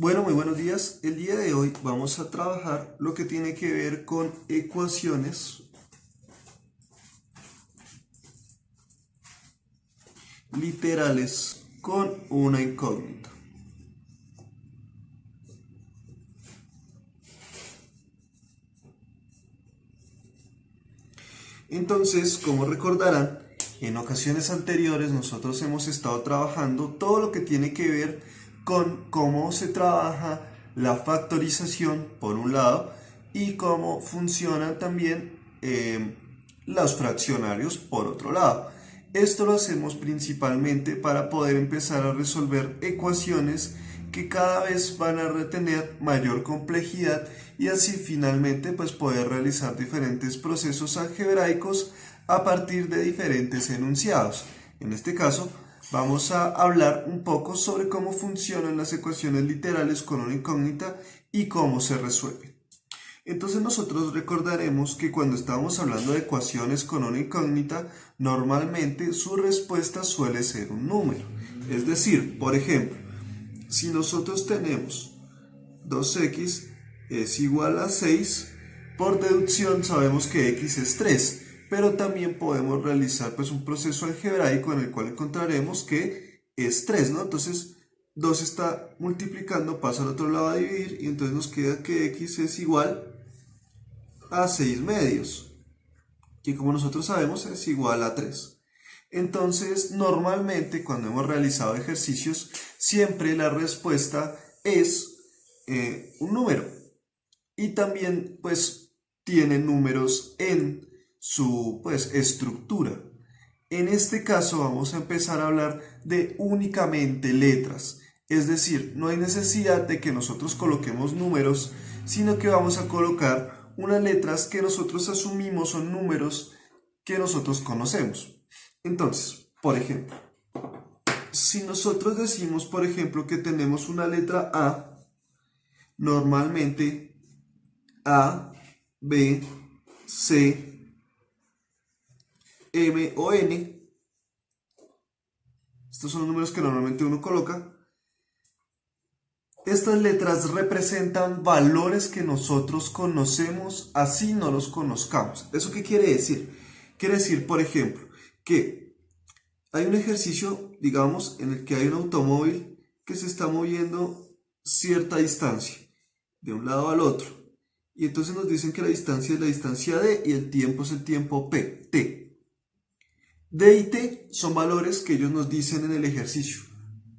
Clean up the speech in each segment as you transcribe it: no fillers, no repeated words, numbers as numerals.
Bueno, muy buenos días. El día de hoy vamos a trabajar lo que tiene que ver con ecuaciones literales con una incógnita. Entonces, como recordarán, en ocasiones anteriores nosotros hemos estado trabajando todo lo que tiene que ver con cómo se trabaja la factorización por un lado y cómo funcionan también los fraccionarios por otro lado. Esto lo hacemos principalmente para poder empezar a resolver ecuaciones que cada vez van a tener mayor complejidad y así finalmente pues poder realizar diferentes procesos algebraicos a partir de diferentes enunciados. En este caso vamos a hablar un poco sobre cómo funcionan las ecuaciones literales con una incógnita y cómo se resuelven. Entonces nosotros recordaremos que cuando estamos hablando de ecuaciones con una incógnita, normalmente su respuesta suele ser un número. Es decir, por ejemplo, si nosotros tenemos 2x es igual a 6, por deducción sabemos que x es 3, pero también podemos realizar pues un proceso algebraico en el cual encontraremos que es 3, ¿no? Entonces 2 está multiplicando, pasa al otro lado a dividir y entonces nos queda que x es igual a 6 medios, que como nosotros sabemos es igual a 3. Entonces, normalmente cuando hemos realizado ejercicios, siempre la respuesta es un número. Y también, pues, tiene números en su, pues, estructura. En este caso vamos a empezar a hablar de únicamente letras. Es decir, no hay necesidad de que nosotros coloquemos números, sino que vamos a colocar unas letras que nosotros asumimos son números que nosotros conocemos. Entonces, por ejemplo, si nosotros decimos, por ejemplo, que tenemos una letra A, normalmente A, B, C, M o N, estos son los números que normalmente uno coloca. Estas letras representan valores que nosotros conocemos, así no los conozcamos. ¿Eso qué quiere decir? Quiere decir, por ejemplo, que hay un ejercicio, digamos, en el que hay un automóvil que se está moviendo cierta distancia, de un lado al otro. Y entonces nos dicen que la distancia es la distancia D y el tiempo es el tiempo P, T. D y T son valores que ellos nos dicen en el ejercicio.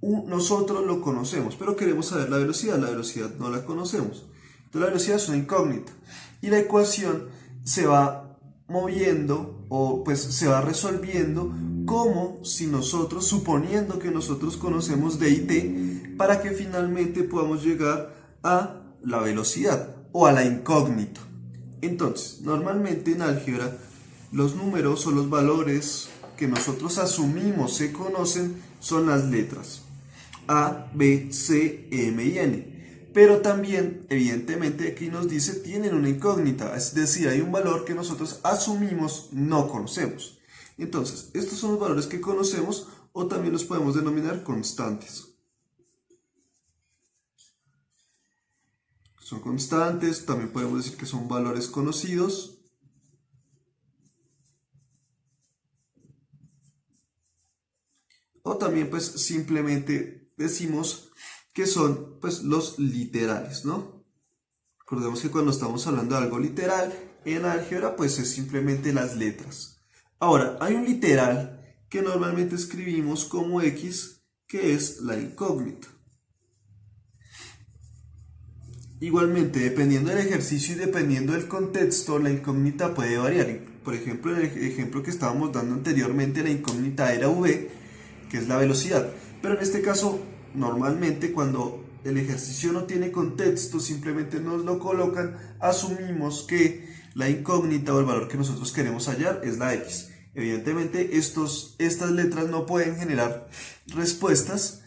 Nosotros lo conocemos, pero queremos saber la velocidad no la conocemos. Entonces la velocidad es una incógnita. Y la ecuación se va moviendo o pues se va resolviendo como si nosotros, suponiendo que nosotros conocemos D y T, para que finalmente podamos llegar a la velocidad o a la incógnita. Entonces, normalmente en álgebra, los números o los valores que nosotros asumimos se conocen son las letras A, B, C, M y N. Pero también, evidentemente, aquí nos dice tienen una incógnita, es decir, hay un valor que nosotros asumimos no conocemos. Entonces, estos son los valores que conocemos o también los podemos denominar constantes. Son constantes, también podemos decir que son valores conocidos. O también pues simplemente decimos que son pues los literales, ¿no? Recordemos que cuando estamos hablando de algo literal en álgebra pues es simplemente las letras. Ahora, hay un literal que normalmente escribimos como X, que es la incógnita. Igualmente, dependiendo del ejercicio y dependiendo del contexto, la incógnita puede variar. Por ejemplo, en el ejemplo que estábamos dando anteriormente, la incógnita era V, que es la velocidad. Pero en este caso, normalmente cuando el ejercicio no tiene contexto, simplemente nos lo colocan, asumimos que la incógnita o el valor que nosotros queremos hallar es la X. Evidentemente, estas letras no pueden generar respuestas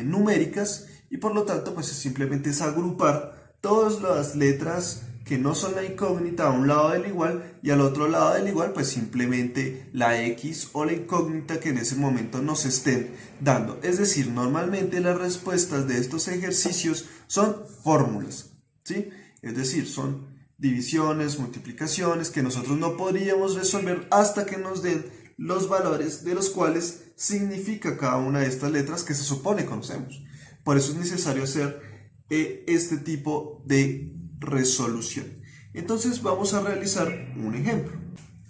numéricas y por lo tanto, pues simplemente es agrupar todas las letras que no son la incógnita a un lado del igual y al otro lado del igual pues simplemente la x o la incógnita que en ese momento nos estén dando. Es decir, normalmente las respuestas de estos ejercicios son fórmulas, ¿sí? Es decir, son divisiones, multiplicaciones que nosotros no podríamos resolver hasta que nos den los valores de los cuales significa cada una de estas letras que se supone conocemos. Por eso es necesario hacer este tipo de resolución. Entonces vamos a realizar un ejemplo.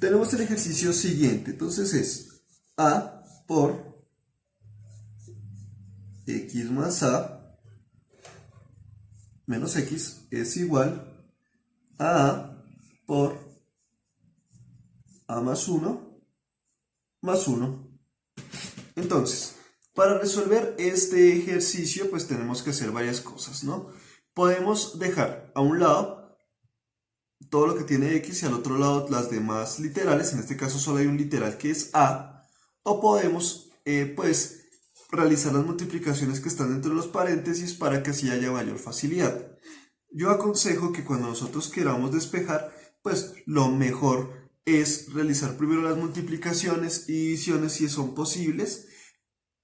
Tenemos el ejercicio siguiente. Entonces es a por x más a menos x es igual a por a más 1 más 1. Entonces, para resolver este ejercicio, pues tenemos que hacer varias cosas, ¿no? Podemos dejar a un lado todo lo que tiene x y al otro lado las demás literales. En este caso solo hay un literal que es a. O podemos, pues, realizar las multiplicaciones que están dentro de los paréntesis para que así haya mayor facilidad. Yo aconsejo que cuando nosotros queramos despejar, pues lo mejor es realizar primero las multiplicaciones y divisiones si son posibles,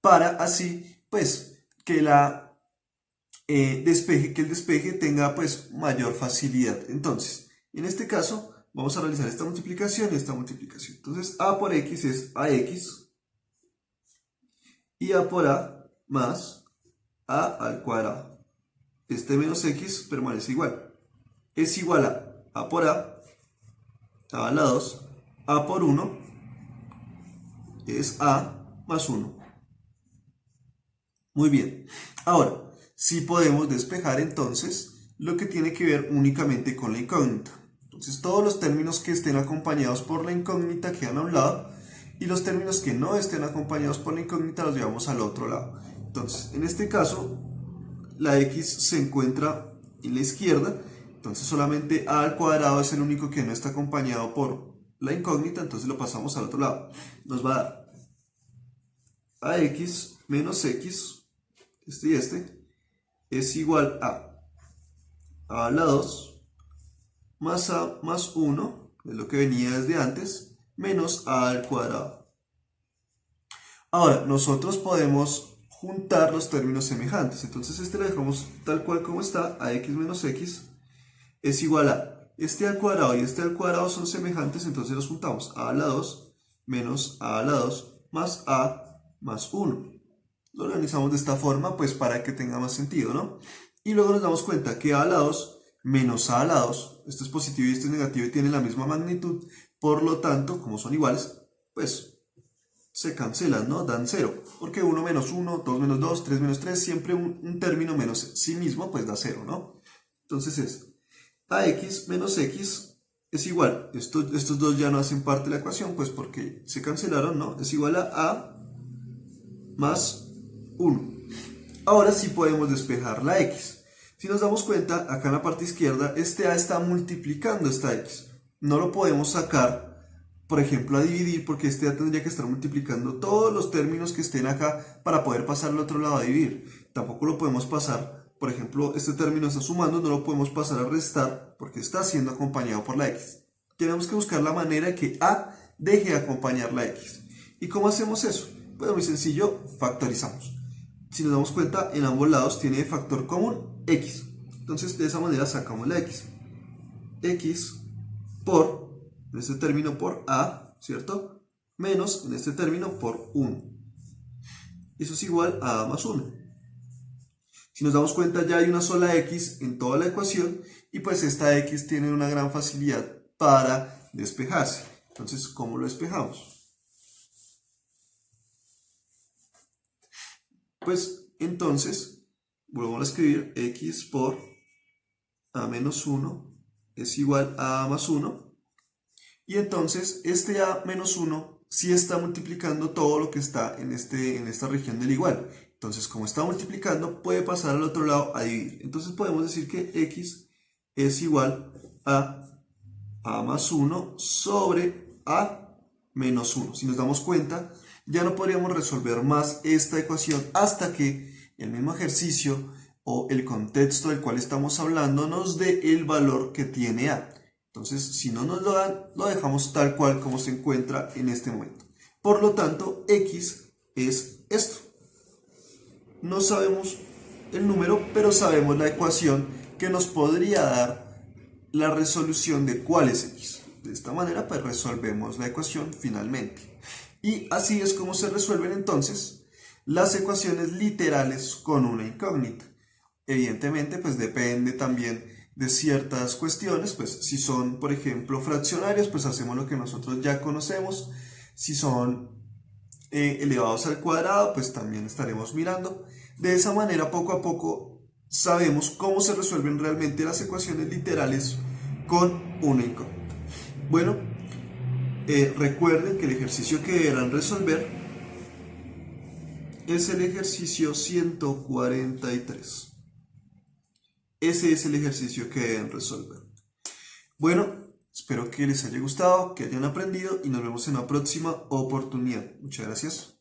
para así, pues, que el despeje tenga, pues, mayor facilidad. Entonces, en este caso, vamos a realizar esta multiplicación y esta multiplicación. Entonces, a por x es ax y a por a más a al cuadrado. Este menos x permanece igual. Es igual a por a la 2, a por 1 es a más 1. Muy bien. Ahora, sí podemos despejar entonces lo que tiene que ver únicamente con la incógnita. Entonces, todos los términos que estén acompañados por la incógnita quedan a un lado y los términos que no estén acompañados por la incógnita los llevamos al otro lado. Entonces, en este caso, la x se encuentra en la izquierda, entonces solamente a al cuadrado es el único que no está acompañado por la incógnita, entonces lo pasamos al otro lado. Nos va a dar ax menos x, este y este, es igual a la 2 más a más 1, es lo que venía desde antes, menos a al cuadrado. Ahora, nosotros podemos juntar los términos semejantes. Entonces este lo dejamos tal cual como está, ax menos x es igual a este al cuadrado y este al cuadrado son semejantes, entonces los juntamos a la 2 menos a la 2 más a más 1. Lo organizamos de esta forma pues para que tenga más sentido, ¿no? Y luego nos damos cuenta que a la 2 menos a la 2, esto es positivo y esto es negativo y tienen la misma magnitud, por lo tanto, como son iguales, pues se cancelan, ¿no? Dan 0, porque 1 menos 1, 2 menos 2, 3 menos 3, siempre un término menos sí mismo, pues da 0, ¿no? Entonces es ax menos x es igual, estos dos ya no hacen parte de la ecuación, pues porque se cancelaron, ¿no? Es igual a más 1. Ahora sí podemos despejar la x. Si nos damos cuenta, acá en la parte izquierda, este a está multiplicando esta x. No lo podemos sacar, por ejemplo, a dividir, porque este a tendría que estar multiplicando todos los términos que estén acá para poder pasar al otro lado a dividir. Tampoco lo podemos pasar, por ejemplo, este término está sumando, no lo podemos pasar a restar porque está siendo acompañado por la x. Tenemos que buscar la manera de que a deje de acompañar la x. ¿Y cómo hacemos eso? Pues muy sencillo, factorizamos. Si nos damos cuenta, en ambos lados tiene de factor común x. Entonces, de esa manera sacamos la x. X por, en este término por a, ¿cierto? Menos, en este término, por 1. Eso es igual a a más 1. Si nos damos cuenta, ya hay una sola x en toda la ecuación y pues esta x tiene una gran facilidad para despejarse. Entonces, ¿cómo lo despejamos? Pues entonces, vuelvo a escribir x por a menos 1 es igual a más 1. Y entonces este a menos 1 sí está multiplicando todo lo que está en esta región del igual. Entonces, como está multiplicando, puede pasar al otro lado a dividir. Entonces podemos decir que x es igual a más 1 sobre a menos 1. Si nos damos cuenta, ya no podríamos resolver más esta ecuación hasta que el mismo ejercicio o el contexto del cual estamos hablando nos dé el valor que tiene A. Entonces, si no nos lo dan, lo dejamos tal cual como se encuentra en este momento. Por lo tanto, X es esto. No sabemos el número, pero sabemos la ecuación que nos podría dar la resolución de cuál es X. De esta manera, pues resolvemos la ecuación finalmente. Y así es como se resuelven entonces las ecuaciones literales con una incógnita. Evidentemente, pues depende también de ciertas cuestiones, pues si son, por ejemplo, fraccionarios, pues hacemos lo que nosotros ya conocemos. Si son elevados al cuadrado, pues también estaremos mirando. De esa manera, poco a poco, sabemos cómo se resuelven realmente las ecuaciones literales con una incógnita. Bueno, recuerden que el ejercicio que deberán resolver es el ejercicio 143. Ese es el ejercicio que deben resolver. Bueno, espero que les haya gustado, que hayan aprendido y nos vemos en la próxima oportunidad. Muchas gracias.